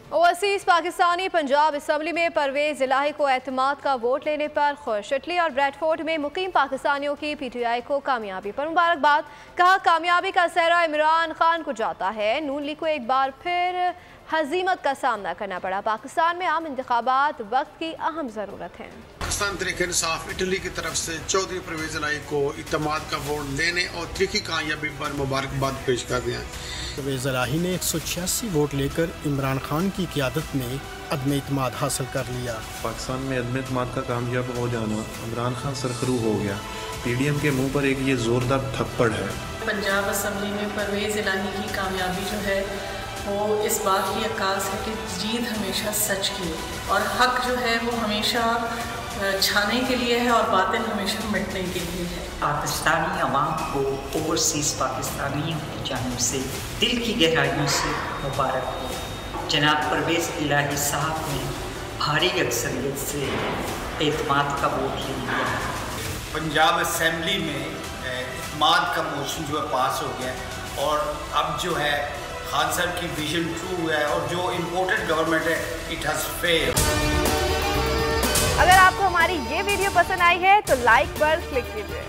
Overseas Pakistani Punjab assembly में परवेज इलाही को एतमाद का वोट लेने पर खुश। इटली और ब्रेडफोर्ड में मुकीम पाकिस्तानियों की पीटीआई को कामयाबी पर मुबारकबाद। कहा कामयाबी का सेहरा इमरान खान को जाता है। नून लीग को एक बार फिर हजीमत का सामना करना पड़ा। पाकिस्तान में आम इंतखाबात वक्त की अहम ज़रूरत है। पाकिस्तान तहरीक इंसाफ इटली की तरफ से चौधरी परवेज इलाही को इत्तेमाद का वोट लेने और तरीकी कामयाबी पर मुबारकबाद पेश कर दिया। परवेज इलाही ने 186 वोट लेकर इमरान खान की क़ियादत में अदम इत्तेमाद हासिल कर लिया। पाकिस्तान में अदम इत्तेमाद का कामयाब हो जाना इमरान खान सरखरू हो गया। पीडीएम के मुंह पर एक ये जोरदार थप्पड़ है। पंजाब असम्बली में परवेज इलाही की कामयाबी जो है वो इस बात की अक्कास है कि जीत हमेशा सच की और हक जो है वो हमेशा छाने के लिए है और बातिल हमेशा मिटने के लिए है। पाकिस्तानी अवाम को ओवरसीज़ पाकिस्तानियों की जानिब से दिल की गहराइयों से मुबारक हो। जनाब परवेज़ इलाही साहब ने भारी अक्सरियत से एतमाद का वोट ले लिया। पंजाब असम्बली में एतमाद का मोशन जो है पास हो गया और अब जो है खान साहब की विजन ट्रू है और जो इम्पोर्टेड गवर्नमेंट है इट हैज़ फेल्ड। अगर आपको हमारी ये वीडियो पसंद आई है तो लाइक पर क्लिक कीजिए।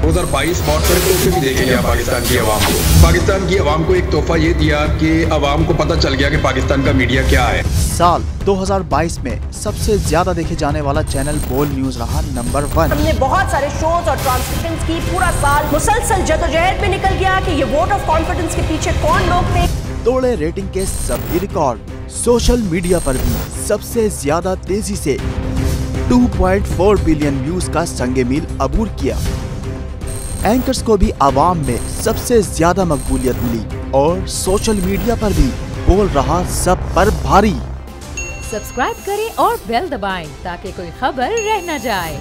2022 बहुत सारे तोहफे भी देखे गया पाकिस्तान की आवाम को। पाकिस्तान की आवाम को एक तोहफा ये दिया कि आवाम को पता चल गया कि पाकिस्तान का मीडिया क्या है। साल 2022 में सबसे ज्यादा देखे जाने वाला चैनल बोल न्यूज रहा नंबर 1। हमने बहुत सारे शोज और ट्रांसमिशंस की। पूरा साल मुसलसल जदोजहद में निकल गया कि ये वोट ऑफ कॉन्फिडेंस के पीछे कौन लोग थे। तोड़े रेटिंग के सभी रिकॉर्ड। सोशल मीडिया पर भी सबसे ज्यादा तेजी से 2.4 बिलियन व्यूज का संगे मील अबूर किया। एंकर्स को भी आवाम में सबसे ज्यादा मकबूलियत मिली और सोशल मीडिया पर भी बोल रहा सब पर भारी। सब्सक्राइब करें और बेल दबाएं ताकि कोई खबर रह न जाए।